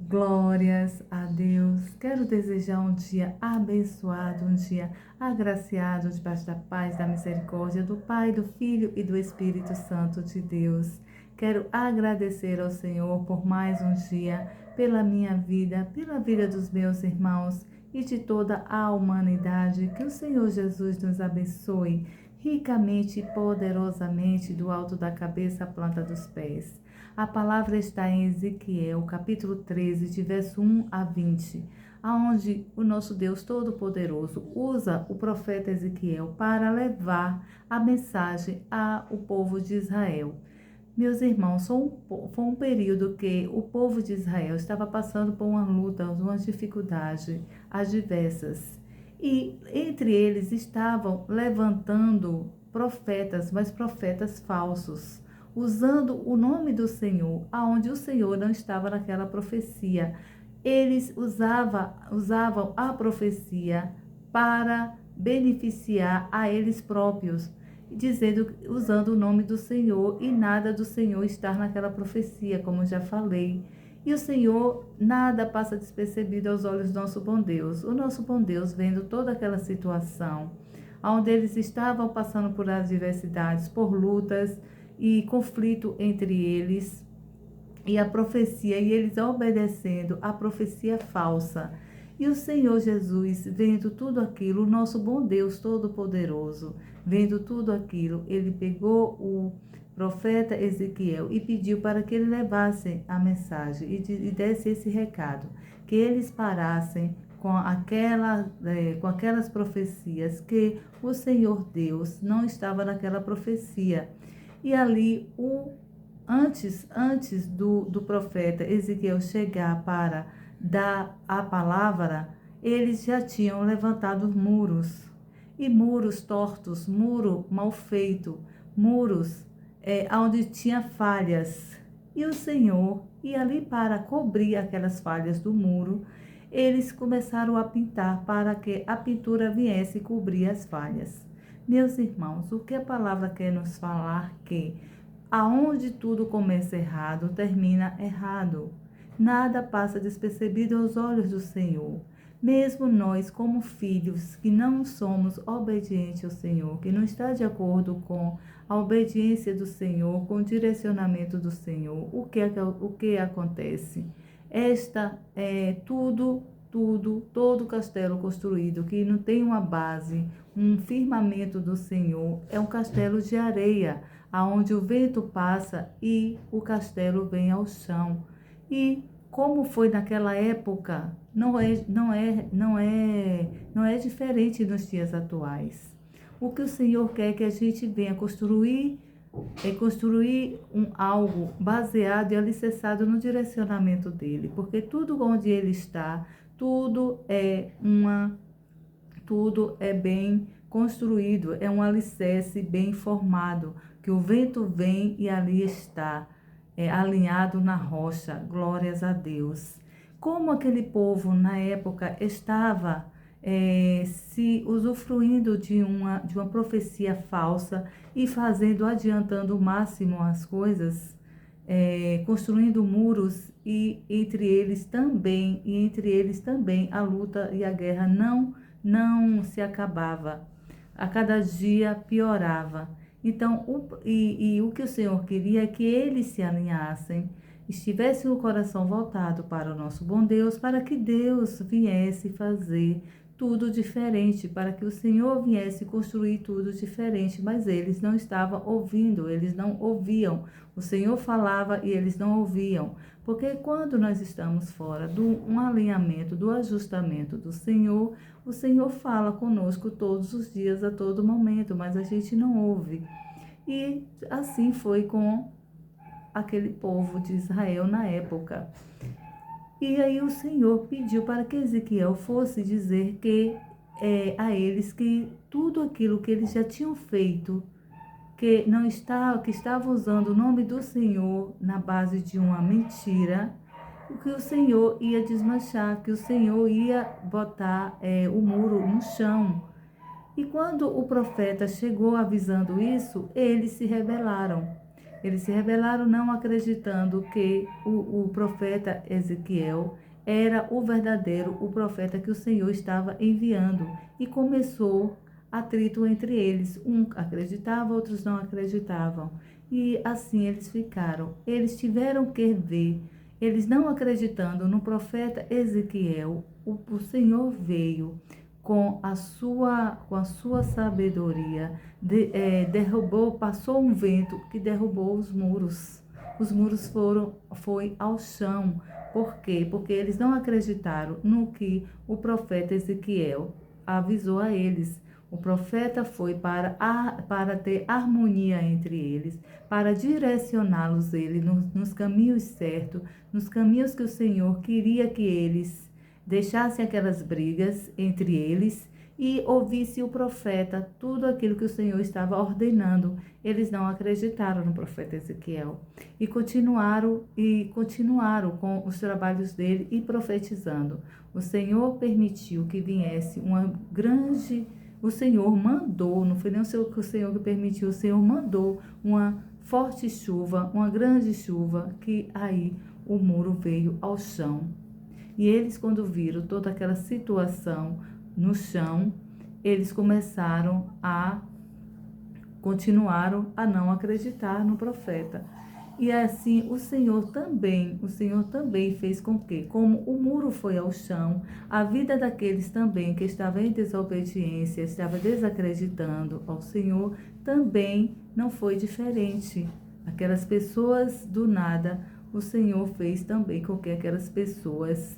Glórias a Deus. Quero desejar um dia abençoado, um dia agraciado debaixo da paz, da misericórdia do Pai, do Filho e do Espírito Santo de Deus. Quero agradecer ao Senhor por mais um dia, pela minha vida, pela vida dos meus irmãos e de toda a humanidade. Que o Senhor Jesus nos abençoe ricamente e poderosamente do alto da cabeça à planta dos pés. A palavra está em Ezequiel, capítulo 13, de verso 1 a 20, aonde o nosso Deus Todo-Poderoso usa o profeta Ezequiel para levar a mensagem ao povo de Israel. Meus irmãos, foi um período que o povo de Israel estava passando por uma luta, uma dificuldade adversas. E entre eles estavam levantando profetas, mas profetas falsos, usando o nome do Senhor, aonde o Senhor não estava naquela profecia. Eles usavam a profecia para beneficiar a eles próprios, usando o nome do Senhor, e nada do Senhor estar naquela profecia, como já falei. E o Senhor nada passa despercebido aos olhos do nosso bom Deus. O nosso bom Deus, vendo toda aquela situação, onde eles estavam passando por adversidades, por lutas e conflito entre eles, e a profecia, e eles obedecendo a profecia falsa. E o Senhor Jesus, vendo tudo aquilo, o nosso bom Deus Todo-Poderoso, vendo tudo aquilo, ele pegou o profeta Ezequiel e pediu para que ele levasse a mensagem e desse esse recado, que eles parassem com aquelas profecias, que o Senhor Deus não estava naquela profecia. E ali, antes do profeta Ezequiel chegar para dar a palavra, eles já tinham levantado muros, e muros tortos, muro mal feito, muros onde tinha falhas. E o Senhor, e ali para cobrir aquelas falhas do muro, eles começaram a pintar para que a pintura viesse cobrir as falhas. Meus irmãos, o que a palavra quer nos falar? Que aonde tudo começa errado, termina errado. Nada passa despercebido aos olhos do Senhor. Mesmo nós, como filhos, que não somos obedientes ao Senhor, que não está de acordo com a obediência do Senhor, com o direcionamento do Senhor, o que acontece? Todo castelo construído que não tem uma base, um firmamento do Senhor, é um castelo de areia, aonde o vento passa e o castelo vem ao chão. E como foi naquela época, não é diferente nos dias atuais. O que o Senhor quer que a gente venha construir é construir algo baseado e alicerçado no direcionamento dele, porque tudo onde ele está, tudo é bem construído, é um alicerce bem formado, que o vento vem e ali está, alinhado na rocha. Glórias a Deus. Como aquele povo na época estava se usufruindo de uma profecia falsa e adiantando o máximo as coisas, construindo muros, e entre eles também a luta e a guerra não se acabava, a cada dia piorava. Então, o que o Senhor queria é que eles se alinhassem, estivessem o coração voltado para o nosso bom Deus, para que Deus viesse fazer tudo diferente, para que o Senhor viesse construir tudo diferente, mas eles não estavam ouvindo, eles não ouviam. O Senhor falava e eles não ouviam, porque quando nós estamos fora do alinhamento, do ajustamento do Senhor, o Senhor fala conosco todos os dias, a todo momento, mas a gente não ouve. E assim foi com aquele povo de Israel na época. E aí o Senhor pediu para que Ezequiel fosse dizer a eles que tudo aquilo que eles já tinham feito, que estavam usando o nome do Senhor na base de uma mentira, que o Senhor ia desmanchar, que o Senhor ia botar o muro no chão. E quando o profeta chegou avisando isso, eles se rebelaram. Eles se rebelaram não acreditando que o profeta Ezequiel era o verdadeiro, o profeta que o Senhor estava enviando. E começou atrito entre eles. Um acreditava, outros não acreditavam. E assim eles ficaram. Eles tiveram que ver, eles não acreditando no profeta Ezequiel, o Senhor veio com a sua sabedoria, derrubou, passou um vento que derrubou os muros. Os muros foi ao chão. Por quê? Porque eles não acreditaram no que o profeta Ezequiel avisou a eles. O profeta foi para ter harmonia entre eles, para direcioná-los nos caminhos certos, nos caminhos que o Senhor queria que eles deixassem aquelas brigas entre eles e ouvisse o profeta, tudo aquilo que o Senhor estava ordenando. Eles não acreditaram no profeta Ezequiel e continuaram com os trabalhos dele e profetizando. O Senhor permitiu que viesse uma grande, o Senhor mandou, não foi nem o Senhor que permitiu, o Senhor mandou uma forte chuva, uma grande chuva, que aí o muro veio ao chão. E eles, quando viram toda aquela situação no chão, eles continuaram a não acreditar no profeta. E assim o Senhor também fez com que, como o muro foi ao chão, a vida daqueles também que estavam em desobediência, estavam desacreditando ao Senhor, também não foi diferente. Aquelas pessoas do nada, o Senhor fez também com que aquelas pessoas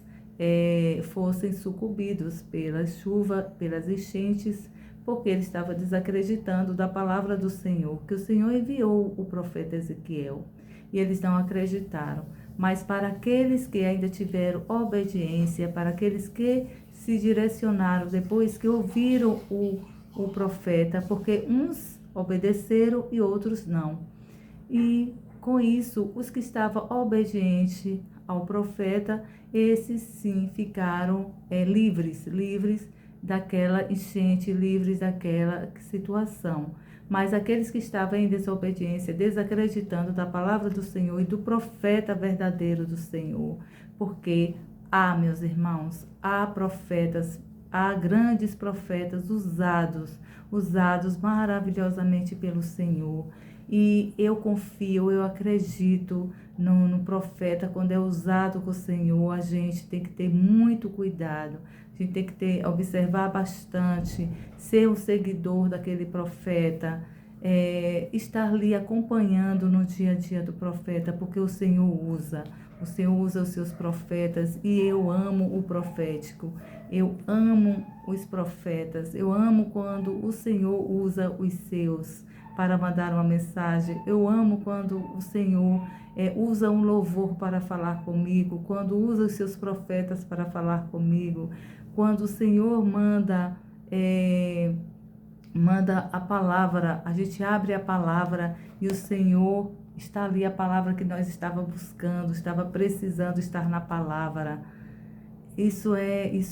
fossem sucumbidos pela chuva, pelas enchentes, porque ele estava desacreditando da palavra do Senhor, que o Senhor enviou o profeta Ezequiel. E eles não acreditaram. Mas para aqueles que ainda tiveram obediência, para aqueles que se direcionaram depois que ouviram o profeta, porque uns obedeceram e outros não. E com isso, os que estavam obedientes ao profeta, esses sim ficaram livres daquela enchente, livres daquela situação. Mas aqueles que estavam em desobediência, desacreditando da palavra do Senhor e do profeta verdadeiro do Senhor, porque meus irmãos, há profetas, há grandes profetas usados maravilhosamente pelo Senhor. E eu confio, eu acredito no profeta. Quando é usado com o Senhor, a gente tem que ter muito cuidado. A gente tem que observar bastante, ser um seguidor daquele profeta, estar ali acompanhando no dia a dia do profeta, porque o Senhor usa os seus profetas, e eu amo o profético, eu amo os profetas, eu amo quando o Senhor usa os seus para mandar uma mensagem. Eu amo quando o Senhor usa um louvor para falar comigo, quando usa os seus profetas para falar comigo, quando o Senhor manda a palavra, a gente abre a palavra e o Senhor está ali, a palavra que nós estávamos buscando, estava precisando estar na palavra. Isso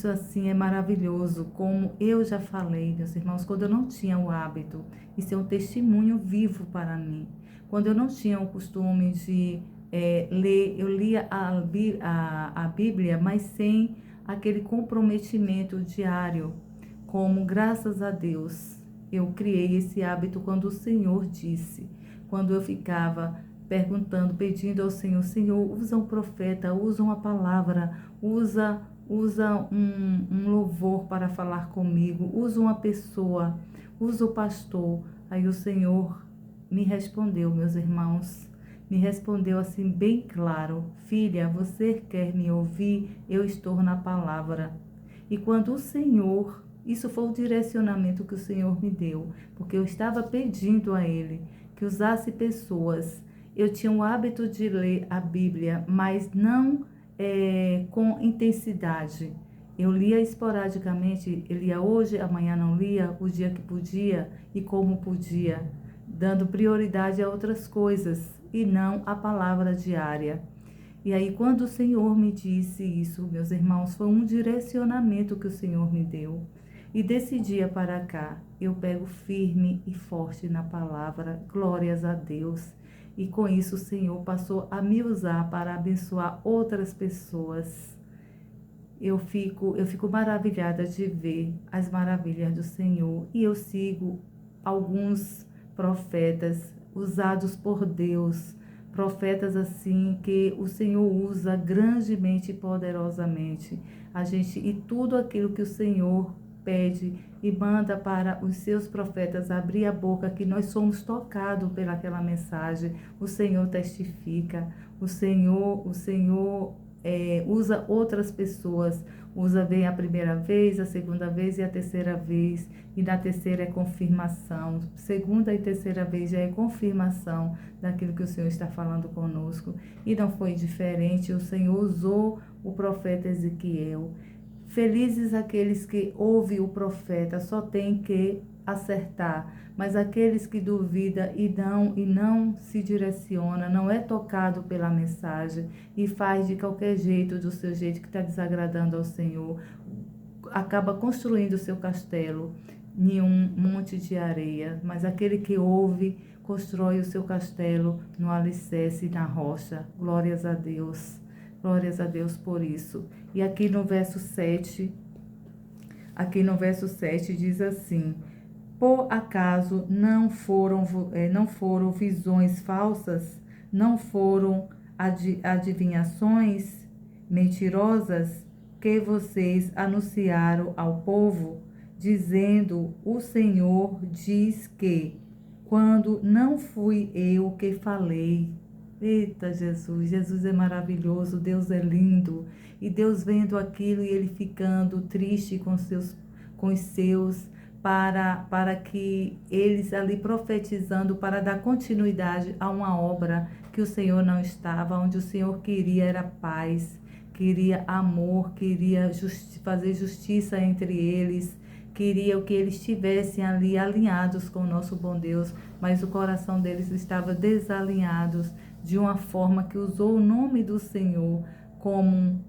assim é maravilhoso. Como eu já falei, meus irmãos, quando eu não tinha o hábito, isso é um testemunho vivo para mim. Quando eu não tinha o costume de ler, eu lia a Bíblia, mas sem aquele comprometimento diário. Como, graças a Deus, eu criei esse hábito quando o Senhor disse, quando eu ficava perguntando, pedindo ao Senhor, Senhor, usa um profeta, usa uma palavra, usa um louvor para falar comigo, usa uma pessoa, usa o pastor. Aí o Senhor me respondeu, meus irmãos, me respondeu assim bem claro, filha, você quer me ouvir? Eu estou na palavra. E quando o Senhor, isso foi o direcionamento que o Senhor me deu, porque eu estava pedindo a Ele que usasse pessoas. Eu tinha o hábito de ler a Bíblia, mas não com intensidade. Eu lia esporadicamente, eu lia hoje, amanhã não lia, o dia que podia e como podia, dando prioridade a outras coisas e não a palavra diária. E aí, quando o Senhor me disse isso, meus irmãos, foi um direcionamento que o Senhor me deu. E desse dia para cá, eu pego firme e forte na palavra, glórias a Deus. e com isso o Senhor passou a me usar para abençoar outras pessoas. Eu fico maravilhada de ver as maravilhas do Senhor, e eu sigo alguns profetas usados por Deus, profetas assim que o Senhor usa grandemente e poderosamente. E tudo aquilo que o Senhor pede e manda para os seus profetas abrir a boca, que nós somos tocados pelaquela mensagem, o Senhor testifica, o Senhor usa outras pessoas, vem a primeira vez, a segunda vez e a terceira vez, e na terceira é confirmação, segunda e terceira vez já é confirmação daquilo que o Senhor está falando conosco, e não foi diferente. O Senhor usou o profeta Ezequiel. Felizes aqueles que ouvem o profeta, só tem que acertar, mas aqueles que duvidam e não se direciona, não é tocado pela mensagem e faz de qualquer jeito, do seu jeito que está desagradando ao Senhor, acaba construindo o seu castelo em um monte de areia, mas aquele que ouve constrói o seu castelo no alicerce e na rocha. Glórias a Deus. Glórias a Deus por isso. E aqui no verso 7 diz assim: por acaso não foram visões falsas? Não foram adivinhações mentirosas que vocês anunciaram ao povo, dizendo: o Senhor diz que, quando não fui eu que falei. Eita, Jesus, Jesus é maravilhoso, Deus é lindo. E Deus vendo aquilo e ele ficando triste com os seus, para que eles ali profetizando, para dar continuidade a uma obra que o Senhor não estava, onde o Senhor queria era paz, queria amor, queria fazer justiça entre eles, queria que eles estivessem ali alinhados com o nosso bom Deus, mas o coração deles estava desalinhados, de uma forma que usou o nome do Senhor como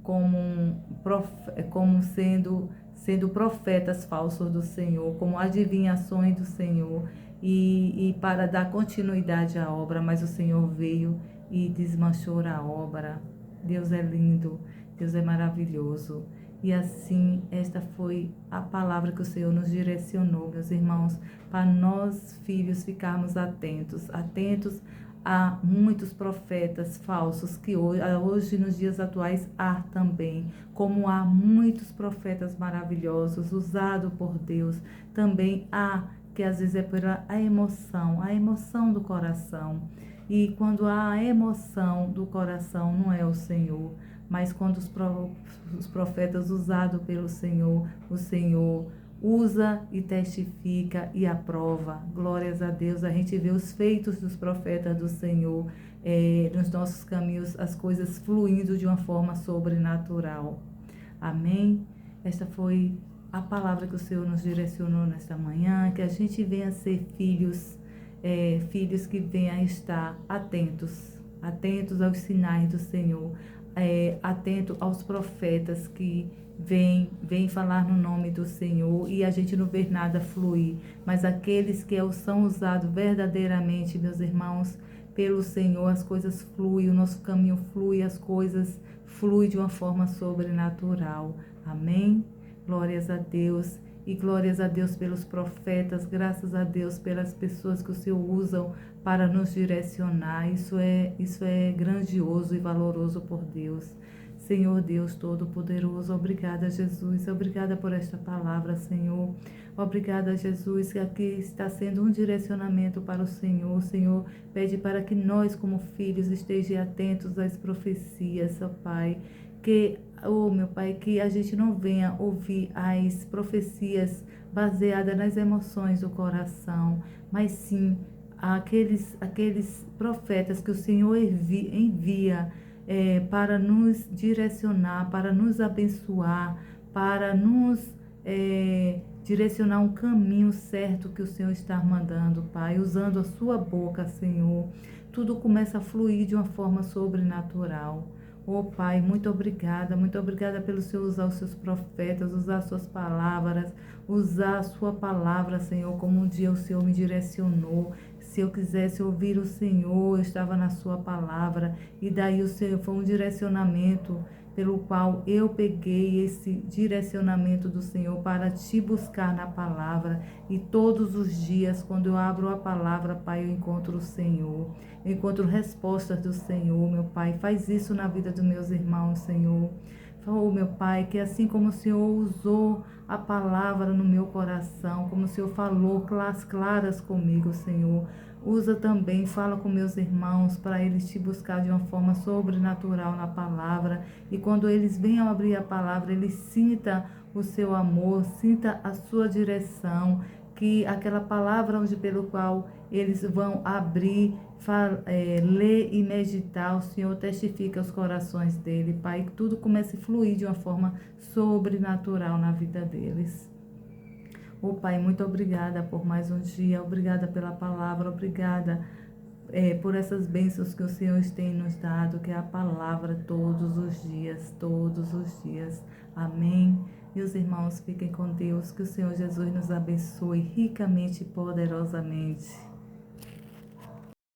sendo profetas falsos do Senhor, como adivinhações do Senhor, e para dar continuidade à obra, mas o Senhor veio e desmanchou a obra. Deus é lindo, Deus é maravilhoso. E assim, esta foi a palavra que o Senhor nos direcionou, meus irmãos, para nós, filhos, ficarmos atentos a muitos profetas falsos, que hoje nos dias atuais há também, como há muitos profetas maravilhosos, usados por Deus, também há, que às vezes é pela a emoção do coração. E quando há a emoção do coração, não é o Senhor, mas quando os profetas usados pelo Senhor, o Senhor usa e testifica e aprova. Glórias a Deus. A gente vê os feitos dos profetas do Senhor nos nossos caminhos, as coisas fluindo de uma forma sobrenatural. Amém? Esta foi a palavra que o Senhor nos direcionou nesta manhã, que a gente venha ser filhos que venham estar atentos aos sinais do Senhor, atento aos profetas que vem falar no nome do Senhor, e a gente não vê nada fluir, mas aqueles que são usados verdadeiramente, meus irmãos, pelo Senhor, as coisas fluem, o nosso caminho flui, as coisas fluem de uma forma sobrenatural. Amém? Glórias a Deus. E glórias a Deus pelos profetas, graças a Deus pelas pessoas que o Senhor usa para nos direcionar. Isso é grandioso e valoroso por Deus. Senhor Deus Todo-Poderoso, obrigada, Jesus. Obrigada por esta palavra, Senhor. Obrigada, Jesus, que aqui está sendo um direcionamento para o Senhor. O Senhor pede para que nós, como filhos, estejamos atentos às profecias, ó Pai. Meu Pai, que a gente não venha ouvir as profecias baseadas nas emoções do coração, mas sim aqueles profetas que o Senhor envia para nos direcionar, para nos abençoar, para nos direcionar um caminho certo que o Senhor está mandando, Pai, usando a sua boca, Senhor. Tudo começa a fluir de uma forma sobrenatural. Oh Pai, muito obrigada pelo Senhor usar os seus profetas, usar as suas palavras, usar a sua palavra, Senhor, como um dia o Senhor me direcionou. Se eu quisesse ouvir o Senhor, eu estava na sua palavra, e daí o Senhor foi um direcionamento pelo qual eu peguei esse direcionamento do Senhor para te buscar na palavra. E todos os dias, quando eu abro a palavra, Pai, eu encontro o Senhor. Eu encontro respostas do Senhor, meu Pai. Faz isso na vida dos meus irmãos, Senhor. Oh, meu Pai, que assim como o Senhor usou a palavra no meu coração, como o Senhor falou claras comigo, Senhor, usa também, fala com meus irmãos para eles te buscar de uma forma sobrenatural na palavra. E quando eles venham abrir a palavra, eles sintam o seu amor, sinta a sua direção, que aquela palavra onde pelo qual eles vão abrir, ler e meditar, o Senhor testifica os corações dele, Pai, que tudo comece a fluir de uma forma sobrenatural na vida deles. Oh Pai, muito obrigada por mais um dia, obrigada pela palavra, obrigada por essas bênçãos que o Senhor tem nos dado, que é a palavra todos os dias, todos os dias. Amém. Meus irmãos, fiquem com Deus, que o Senhor Jesus nos abençoe ricamente e poderosamente.